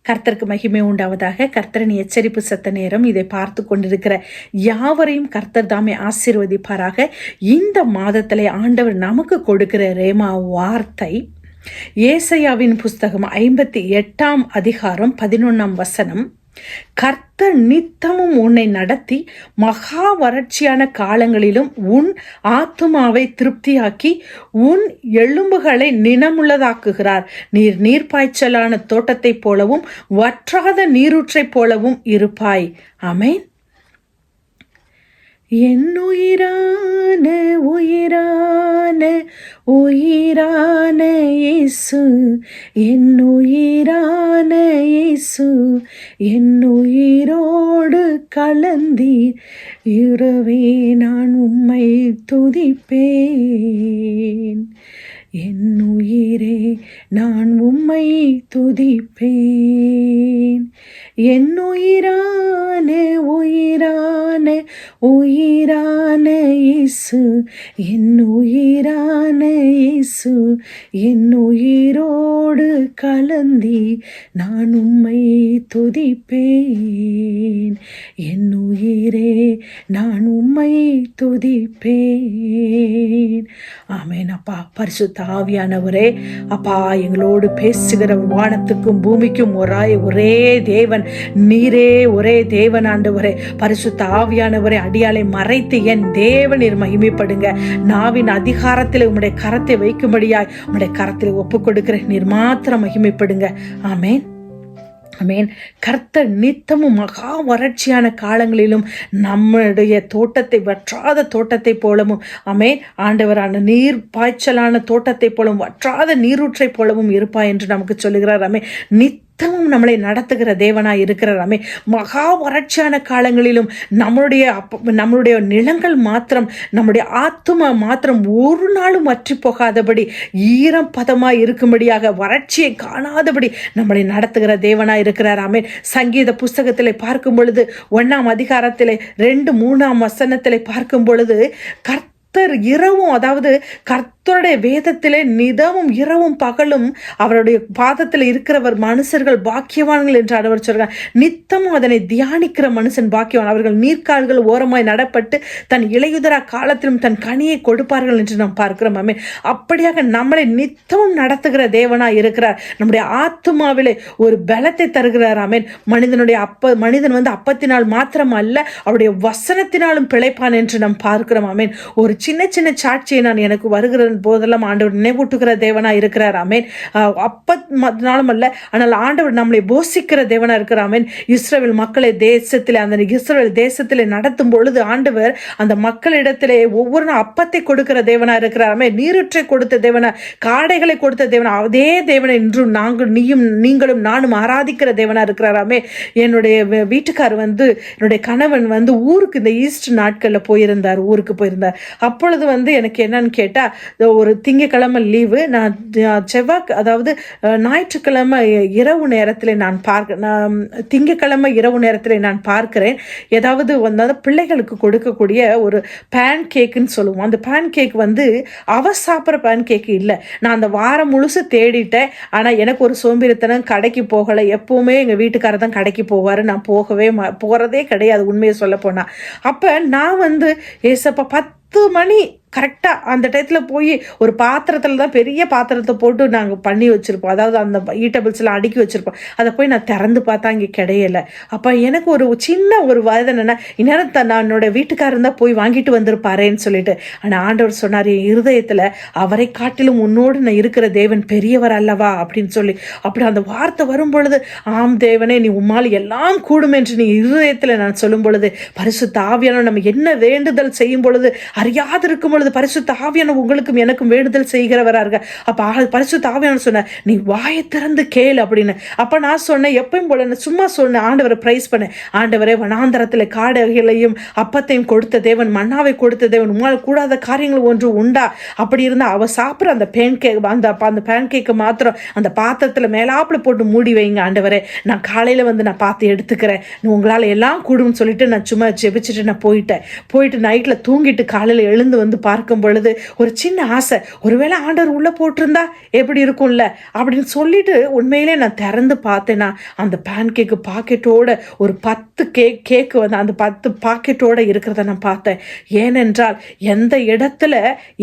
கர்த்தருக்கு மகிமை உண்டாவதாக. கர்த்தரின் எச்சரிப்பு சத்த நேரம். இதை பார்த்து கொண்டிருக்கிற யாவரையும் கர்த்தர் தாமே ஆசீர்வதிப்பாராக. இந்த மாதத்திலே ஆண்டவர் நமக்கு கொடுக்கிற ரேமா வார்த்தை ஏசாயாவின் புஸ்தகம் 58 அதிகாரம் 11 கர்த்தர் நித்தமும் உன்னை நடத்தி மகா வறட்சியான காலங்களிலும் உன் ஆத்துமாவை திருப்தியாக்கி உன் எலும்புகளை நினமுள்ளதாக்குகிறார். நீர்ப்பாய்ச்சலான தோட்டத்தை போலவும் வற்றாத நீரூற்றை போலவும் இருப்பாய். ஆமென். என் உயிரான உயிரான உயிரான இயேசு, என் உயிரான இயேசு, என் உயிரோடு கலந்தீர். இரவே நான் உம்மை துதிப்பேன். என் உயிரே நான் உம்மை துதிப்பேன். என் உயிரான உயிரான உயிரான இயேசு, என் உயிரான இயேசு, என் உயிரோடு கலந்தி நான் உம்மை துதிப்பேன். என் உயிரே நான் உம்மை துதிப்பேன். ஆமென். அப்பா, பரிசுத்த ஆவியானவரே, அப்பா, எங்களோடு பேசுகிற வானத்துக்கும் பூமிக்கும் ஒரே தேவன் நீரே, ஒரே தேவன் ஆண்டவரே. பரிசுத்த ஆவியானவரே, அடியாளை மறைத்து என் தேவன் நீர் மகிமைப்படுங்க. நாவின் அதிகாரத்தில் உம்முடைய கரத்தை வைக்கும்படியாய் உம்முடைய கரத்தில் ஒப்புக் கொடுக்கிறேன். நீர் மாத்திரம் மகிமைப்படுங்க. ஆமென். ஆமென். கர்த்தர் நித்தமும் மகா வறட்சியான காலங்களிலும் நம்முடைய தோட்டத்தை வற்றாத தோட்டத்தை போலவும், ஆமென், ஆண்டவரான நீர் பாய்ச்சலான தோட்டத்தை போலவும் வற்றாத நீரூற்றை போலவும் இருப்பாய் என்று நமக்கு சொல்லுகிறார். ஆமென். நித்தமும் நம்மளை நடத்துகிற தேவனாய் இருக்கிறார். ஆமென். மகா வறட்சியான காலங்களிலும் நம்மளுடைய நிலங்கள் மாத்திரம், நம்முடைய ஆத்துமா மாத்திரம் ஒரு நாளும் வற்றி போகாதபடி ஈரம் பதமாய் இருக்கும்படியாக வறட்சியை காணாதபடி நம்மளை நடத்துகிற தேவனாய் இருக்கிறார். ஆமென். சங்கீத புஸ்தகத்திலே பார்க்கும் பொழுது 1 அதிகாரத்திலே 2-3 வசனத்திலே பார்க்கும் பொழுது கர்த்தர் இரவும், அதாவது கர்த்தருடைய வேதத்திலே நிதமும் இரவும் பகலும் அவருடைய பாதத்தில் இருக்கிறவர் மனுஷர்கள் பாக்கியவான்கள் என்று அவர் சொல்கிறார். நித்தமும் அதனை தியானிக்கிற மனுஷன் பாக்கியவான். அவர்கள் நீர்க்கால்கள் ஓரமாய் நடப்பட்டு தன் இளையுதரா காலத்திலும் தன் கனியை கொடுப்பார்கள் என்று நாம் பார்க்கிறோம். ஆமென். அப்படியாக நம்மளை நித்தமும் நடத்துகிற தேவனாய் இருக்கிறார். நம்முடைய ஆத்துமாவிலே ஒரு பலத்தை தருகிறார். ஆமென். மனிதன் அப்பத்தினால் மாத்திரம் அல்ல, அவருடைய வசனத்தினாலும் பிழைப்பான் என்று நாம் பார்க்கிறோம். ஆமென். ஒரு சின்ன சின்ன சாட்சியை நான் எனக்கு வருகிற போதெல்லாம் ஆண்டவர் நினைவூட்டுகிற தேவனா இருக்கிறார். ஆமென். அப்பத்தினாலும் அல்ல, ஆனால் ஆண்டவர் நம்மளை போஷிக்கிற தேவனா இருக்கிறார். ஆமென். இஸ்ரவேல் மக்களை இஸ்ரவேல் தேசத்திலே நடத்தும் பொழுது ஆண்டவர் அந்த மக்களிடத்திலே ஒவ்வொரு அப்பத்தை கொடுக்கிற தேவனா இருக்கிறார். ஆமென். நீரூற்றை கொடுத்த தேவனா, காடைகளை கொடுத்த தேவனா, அதே தேவனை இன்றும் நீங்களும் நானும் ஆராதிக்கிற தேவனா இருக்கிறார். ஆமென். என்னுடைய வீட்டுக்கார் என்னுடைய கணவன் ஊருக்கு இந்த ஈஸ்டர் நாட்கள்ல ஊருக்கு போயிருந்தார். அப்பொழுது எனக்கு என்னன்னு கேட்டா, ஒரு திங்கக்கிழமை லீவு, நான் அதாவது ஞாயிற்றுக்கிழமை இரவு நேரத்தில் திங்கக்கிழமை இரவு நேரத்தில் நான் பார்க்கிறேன். ஏதாவது பிள்ளைகளுக்கு கொடுக்கக்கூடிய ஒரு பேன் கேக்குன்னு சொல்லுவோம். அந்த பேன் கேக் அவ சாப்பிட்ற பேன் கேக் இல்லை. நான் அந்த வாரம் முழுசு தேடிட்டேன். ஆனால் எனக்கு ஒரு சோம்பேறித்தனம், கடைக்கு போகலை. எப்பவுமே எங்கள் வீட்டுக்காரர் தான் கடைக்கு போவார், நான் போகிறதே கிடையாது உண்மையை சொல்ல போனா. அப்போ நான் ஏசப்பா 10 மணி கரெக்டாக அந்த டயத்தில் போய் ஒரு பாத்திரத்தில் தான், பெரிய பாத்திரத்தை போட்டு நாங்கள் பண்ணி வச்சுருப்போம், அதாவது அந்த ஈட்டபிள்ஸ்லாம் அடுக்கி வச்சுருப்போம். அதை போய் நான் திறந்து பார்த்தா இங்கே கிடையலை. அப்போ எனக்கு ஒரு சின்ன ஒரு வயதுன்னா, இந்நேரம் நான் என்னோட வீட்டுக்காரர் தான் போய் வாங்கிட்டு வந்திருப்பாரேன்னு சொல்லிட்டு. ஆனால் ஆண்டவர் சொன்னார், என் இருதயத்தில் அவரை காட்டிலும் உன்னோடு நான் இருக்கிற தேவன் பெரியவர் அல்லவா அப்படின்னு சொல்லி. அப்படி அந்த வார்த்தை வரும் பொழுது, ஆம் தேவனே, நீ உம்மால் எல்லாம் கூடும் என்று நீ இருதயத்தில் நான் சொல்லும் பொழுது, பரிசுத்த ஆவியானவர் நம்ம என்ன வேண்டுதல் செய்யும் பொழுது, அறியாதிருக்கும் பொழுது பரிசுத்த ஆவியானவர் உங்களுக்கும் எனக்கும் வேண்டுதல் செய்கிறவராக. அப்ப பரிசுத்த ஆவியானவர் சொன்னார், நீ வாயை திறந்து கேளு அப்படின்னு. அப்ப நான் சொன்னேன், எப்பயும் போல சும்மா சொன்னேன், ஆண்டவரை பிரைஸ் பண்ணேன். ஆண்டவரே, வனாந்தரத்தில் காடைகளையும் அப்பத்தையும் கொடுத்த தேவன், மன்னாவை கொடுத்த தேவன், உங்களால் கூடாத காரியங்கள் ஒன்று உண்டா? அப்படி இருந்தா அவ சாப்பிட்ற அந்த பேன் கேக், அந்த பேன் கேக்கு மாத்திரம் அந்த பாத்திரத்தில் மேலாப்புல போட்டு மூடி வைங்க ஆண்டவரே. நான் காலையில நான் பார்த்து எடுத்துக்கிறேன், உங்களால் எல்லாம் கூடும்னு சொல்லிட்டு நான் சும்மா ஜெபிச்சுட்டு நான் போயிட்டு நைட்ல தூங்கிட்டு காலையில எழுந்து பார்க்கும் பொழுது ஒரு சின்ன ஆசை, ஒருவேளை ஆண்டவர் உள்ள போட்டிருந்தா எப்படி இருக்கும்ல அப்படின்னு சொல்லிட்டு உண்மையிலே நான் திறந்து பார்த்தேன்னா அந்த பேன் கேக்கு பாக்கெட்டோட ஒரு 10 கேக்கு வந்து அந்த 10 பாக்கெட்டோட இருக்கிறத நான் பார்த்தேன். ஏனென்றால் எந்த இடத்துல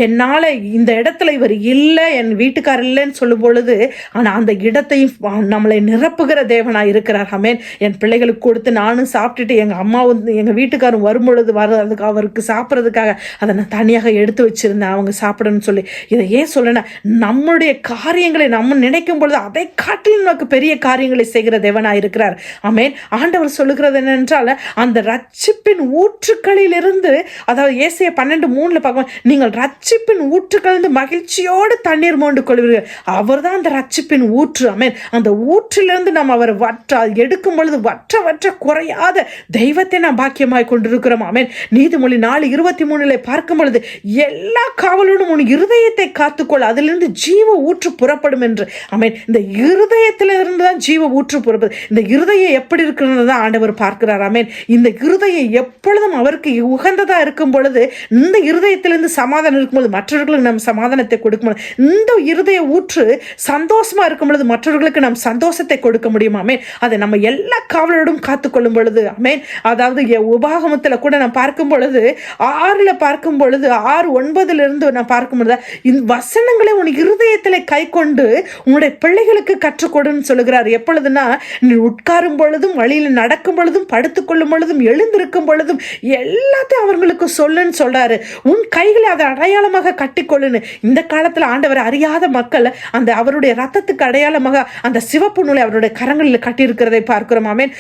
என்னால் இந்த இடத்துல இவர் இல்லை, என் வீட்டுக்காரர் இல்லைன்னு சொல்லும் பொழுது ஆனால் அந்த இடத்தையும் நம்மளை நிரப்புகிற தேவனாக இருக்கிறார். ஆமென். என் பிள்ளைகளுக்கு கொடுத்து நானும் சாப்பிட்டுட்டு எங்கள் அம்மாவும் எங்கள் வீட்டுக்காரும் வரும்பொழுது அதுக்கு அவருக்கு சாப்பிட்றதுக்காக அதை நான் தனியாக எடுத்து வச்சிருந்தேன் அவங்க சாப்பிடணும்னு சொல்லி. இதை ஏன் சொல்லணும், நம்முடைய காரியங்களை நம்ம நினைக்கும் பொழுது அதை காட்டிலும் நமக்கு பெரிய காரியங்களை செய்கிற தேவனாக இருக்கிறார். ஆமென். ஆண்டவர் சொல்லுகிறது என்னென்றால் அந்த ரட்சிப்பின் ஊற்றுக்களிலிருந்து, அதாவது ஏசாயா 12:3 பார்க்க, நீங்கள் ரட்சிப்பின் ஊற்றுக்களிலிருந்து மகிழ்ச்சியோடு தண்ணீர் மோண்டு கொள்வீர்கள். அவர் தான் அந்த ரட்சிப்பின் ஊற்று. ஆமென். அந்த ஊற்றிலிருந்து நாம் அவர் எடுக்கும் பொழுது வற்ற குறையாத தெய்வத்தை நாம் பாக்கியமாய் கொண்டிருக்கிறோம். ஆமென். நீதிமொழி 4:23 பார்க்கும் பொழுது எல்லா காவலோடும் உன் இருதயத்தை காத்துக்கொள், அதிலிருந்து ஜீவ ஊற்று புறப்படும் என்று. ஆமென். இந்த இருதயத்திலிருந்து தான் ஜீவ ஊற்று புறப்படும். இந்த இருதயம் எப்படி இருக்கிறது தான் ஆண்டவர் பார்க்கிறார். ஆமென். இந்த இருதயம் எப்பொழுதும் அவருக்கு உகந்ததா இருக்கும் பொழுது, இந்த இருதயத்திலிருந்து சமாதானம் இருக்கும்போது மற்றவர்களுக்கு நாம் சமாதானத்தை கொடுக்கும். இந்த இருதய ஊற்று சந்தோஷமா இருக்கும் பொழுது மற்றவர்களுக்கு நாம் சந்தோஷத்தை கொடுக்க முடியும். ஆமென். அதை நம்ம எல்லா காவலோடும் காத்துக்கொள்ளும் பொழுது, ஆமென். அதாவது உபாகமத்தில் கூட நான் பார்க்கும் பொழுது 6 பார்க்கும் பொழுது 6:9 நான் பார்க்கும் பொழுது இந்த வசனங்களை உன் இருதயத்தில் கை கொண்டு உன்னுடைய பிள்ளைகளுக்கு கற்றுக்கொடுன்னு சொல்லுகிறார். எப்பொழுதுனா நீ உட்காரும் பொழுதும், வழியில் நடக்கும் பொழுதும், படுத்துக்கொள்ளும் பொழுதும், எழுந்திருக்கும் பொழுதும் எல்லாத்தையும் அவர்களுக்கு சொல்லுன்னு சொல்றாரு. உன் கைகளை அதை அடையாளமாக கட்டிக்கொள்ளுன்னு. இந்த காலத்தில் ஆண்டவர் அறியாத மக்கள் அந்த அவருடைய ரத்தத்துக்கு அடையாளமாக அந்த சிவப்பு நூலை அவருடைய கரங்களில் கட்டியிருக்கிறதை பார்க்கிறோம். ஆமென்.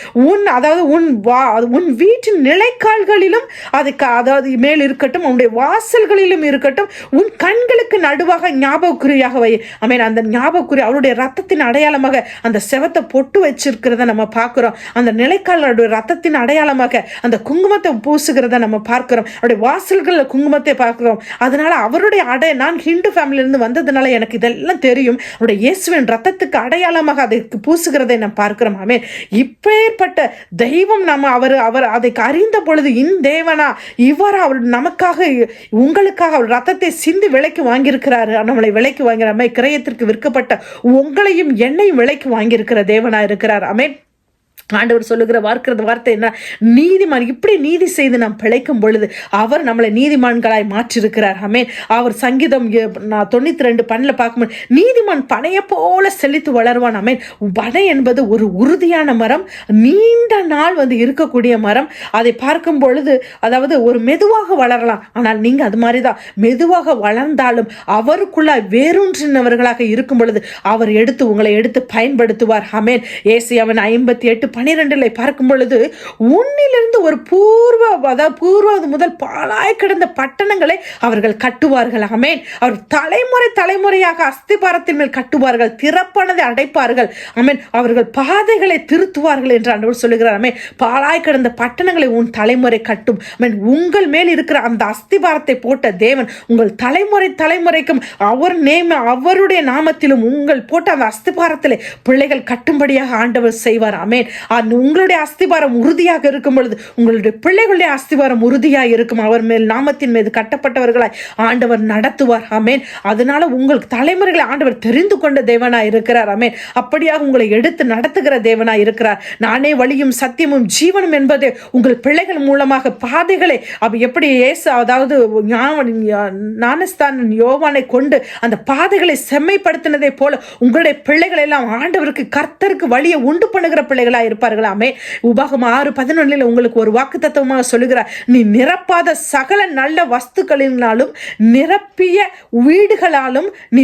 உன் வீட்டின் நிலைக்கால்களிலும் அதாவது மேல் இருக்கட்டும், உன்னுடைய வாசல்களிலும் இருக்கட்டும், உன் கண்களுக்கு நடுவாக ஞாபகக்குறியாக வை. ஆமென். அந்த ஞாபகக்குறி அவருடைய ரத்தத்தின் அடையாளமாக அந்த செவத்தை பொட்டு வச்சிருக்கிறத நம்ம பார்க்கிறோம். அந்த நிலைக்கால்களுடைய ரத்தத்தின் அடையாளமாக அந்த குங்குமத்தை பூசுகிறத நம்ம பார்க்கிறோம். அவருடைய வாசல்களில் குங்குமத்தை பார்க்கிறோம். அதனால அவருடைய நான் ஹிந்து ஃபேமிலியிலிருந்து வந்ததுனால எனக்கு இதெல்லாம் தெரியும். அவருடைய இயேசுவின் ரத்தத்துக்கு அடையாளமாக அதை பூசுகிறதை நாம் பார்க்கிறோம். ஆமென். இப்பேற்பட்ட தெய்வம் நம்ம அவர் அதை அறிந்த பொழுது இந்த தேவனா இவர் அவர் நமக்காக உங்களுக்காக அவர் ரத்தத்தை சிந்தி விலைக்கு வாங்கியிருக்கிறாரு. நம்மளை விலைக்கு வாங்கிறார். கிரயத்திற்கு விற்கப்பட்ட உங்களையும் என்னையும் விலைக்கு வாங்கியிருக்கிற தேவனா இருக்கிறார். ஆமென். ஆண்டவர் சொல்லுகிற வார்த்தை என்ன, நீதிமான் இப்படி நீதி செய்து நாம் பிழைக்கும் பொழுது அவர் நம்மளை நீதிமான்களாய் மாற்றிருக்கிறார். ஆமென். அவர் சங்கீதம் 92:10 பார்க்கும்போது நீதிமான் பனைய போல செழித்து வளருவான். ஆமென். பனை என்பது ஒரு உறுதியான மரம், நீண்ட நாள் இருக்கக்கூடிய மரம். அதை பார்க்கும் பொழுது அதாவது ஒரு மெதுவாக வளரலாம், ஆனால் நீங்க அது மாதிரிதான் மெதுவாக வளர்ந்தாலும் அவருக்குள்ளாய் வேரூன்றினவர்களாக இருக்கும் பொழுது அவர் உங்களை எடுத்து பயன்படுத்துவார். ஆமென். ஏசாயா 58:12 பார்க்கும் பொழுது உன்னிலிருந்து ஒரு பூர்வ முதல் பாழாய் கிடந்த பட்டணங்களை அவர்கள் கட்டுவார்கள். ஆமென். அவர் தலைமுறையாக அஸ்திபாரத்தின் மேல் கட்டுவார்கள், திறப்பானதை அடைப்பார்கள். ஆமென். அவர்கள் பாதைகளை திருத்துவார்கள் என்று ஆண்டவர் சொல்லுகிறார். ஆமென். பாழாய் கிடந்த பட்டணங்களை உன் தலைமுறை கட்டும். ஆமென். உங்கள் மேல் இருக்கிற அந்த அஸ்திபாரத்தை போட்ட தேவன் உங்கள் தலைமுறைக்கும் அவருடைய நாமத்திலும் உங்கள் போட்ட அந்த அஸ்திபாரத்திலே பிள்ளைகள் கட்டும்படியாக ஆண்டவர் செய்வார். ஆமென். உங்களுடைய அஸ்திபாரம் உறுதியாக இருக்கும் பொழுது உங்களுடைய பிள்ளைகளுடைய அஸ்திபாரம் உறுதியாக இருக்கும். அவர் மேல் நாமத்தின் மீது கட்டப்பட்டவர்களாய் ஆண்டவர் நடத்துவார். ஆமென். அதனால உங்களுக்கு தலைமுறைகளை ஆண்டவர் தெரிந்து கொண்ட தேவனாய் இருக்கிறார். ஆமென். அப்படியாக உங்களை எடுத்து நடத்துகிற தேவனாய் இருக்கிறார். நானே வழியும் சத்தியமும் ஜீவனும் என்பது உங்கள் பிள்ளைகள் மூலமாக பாதைகளை எப்படி அதாவது ஞானஸ்தான யோவானை கொண்டு அந்த பாதைகளை செம்மைப்படுத்தினதை போல உங்களுடைய பிள்ளைகள் எல்லாம் ஆண்டவருக்கு கர்த்தருக்கு வழியை உண்டு பண்ணுகிற பிள்ளைகளாய் இருப்பார்களாமே. உபாகமம் 6:11 உங்களுக்கு ஒரு வாக்குத்தத்தமாக சொல்லுகிறார், நீ நிரப்பாத சகல நல்ல வஸ்துக்களினாலும் நிரப்பிய வீடுகளாலும் நீ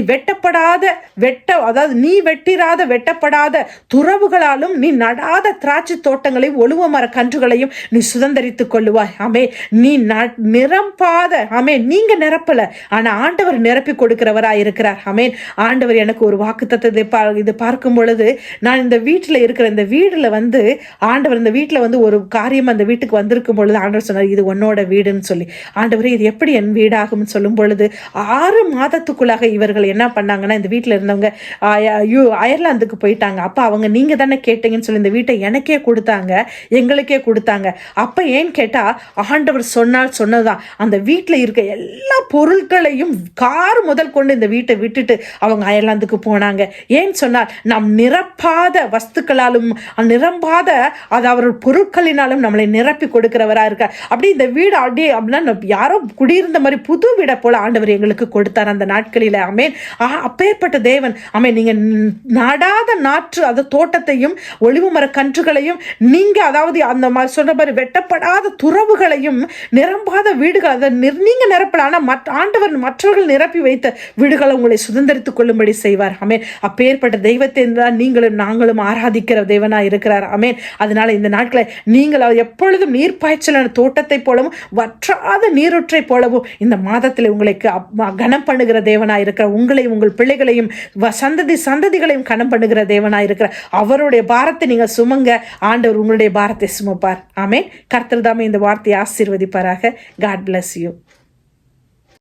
அதாவது நீ வெட்டப்படாத துறவுகளாலும் நீ நடாத திராட்சை தோட்டங்களையும் ஒழுவ மர கன்றுகளையும் நீ சுதந்தரித்துக் கொள்ளுவாய். ஆமே. நீ நிரப்பாத நீங்க நிரப்பல, ஆனா ஆண்டவர் நிரப்பி கொடுக்கிறவராய் இருக்கிறார். ஆமேன். ஆண்டவர் எனக்கு ஒரு வாக்குத்தத்தத்தை இது பார்க்கும் பொழுது நான் இந்த வீட்டில் இருக்கிற இந்த வீடுல வந்து ஆண்டவர் இந்த வீட்டில் வந்து ஒரு காரியம் அந்த வீட்டுக்கு வந்திருக்கும் பொழுது ஆண்டவர் சொன்னார், இது உன்னோட வீடுன்னு சொல்லி. ஆண்டவரே இது எப்படி என் வீடாகும்னு சொல்லும் பொழுது 6 மாதத்துக்குள்ளாக இவர்கள் என்ன பண்ணாங்கன்னா, இந்த வீட்டில் இருந்தவங்க அயர்லாந்துக்கு போயிட்டாங்க. அப்போ அவங்க நீங்க தானே கேட்டீங்கன்னு சொல்லி இந்த வீட்டை எனக்கே கொடுத்தாங்க, எங்களுக்கே கொடுத்தாங்க. அப்போ ஏன்னு கேட்டா ஆண்டவர் சொன்னதான் அந்த வீட்டில் இருக்க எல்லா பொருட்களையும் கார் முதல் கொண்டு இந்த வீட்டை விட்டுட்டு அவங்க அயர்லாந்துக்கு போனாங்க. ஏன்னு சொன்னால் நாம் நிரப்பாத வஸ்துக்களாலும் நிரம்பாத அது அவர் பொருட்களினாலும் நம்மளை நிரப்பி கொடுக்கிறவரா இருக்க. அப்படி இந்த வீடு அப்படியே அப்படின்னா யாரோ குடியிருந்த மாதிரி புது வீடை போல ஆண்டவர் எங்களுக்கு கொடுத்தார் அந்த நாட்களில். ஆமேன். அப்பேற்பட்ட தேவன். ஆமேன். நீங்க நாடாத நாற்று அது தோட்டத்தையும் ஒளிவு மர கன்றுகளையும் நீங்க அதாவது அந்த சொல்ற மாதிரி வெட்டப்படாத துறவுகளையும் நிரம்பாத வீடுகள் அதை நீங்க நிரப்பல. ஆனா ஆண்டவர் மற்றவர்கள் நிரப்பி வைத்த வீடுகளை உங்களை சுதந்திரித்துக் கொள்ளும்படி செய்வார். ஆமேன். அப்பேற்பட்ட தெய்வத்தை தான் நீங்களும் நாங்களும் ஆராதிக்கிற தேவனா இருக்கிறார். ஆமேன். அதனால இந்த நாட்களை நீங்கள் எப்பொழுதும் நீர்ப்பாய்ச்சலான தோட்டத்தை போலவும் வற்றாத நீரூற்றை போலவும் இந்த மாதத்தில் உங்களுக்கு கனம் பண்ணுகிற தேவனாய் இருக்கிற உங்களை உங்கள் பிள்ளைகளையும் சந்ததிகளையும் கனம் பண்ணுகிற தேவனாய் இருக்கிற அவருடைய பாரத்தை நீங்க சுமங்க. ஆண்டவர் உங்களுடைய பாரத்தை சுமப்பார். ஆமேன். கர்த்தர் தாமே இந்த வார்த்தையை ஆசீர்வதிப்பாராக. God bless you.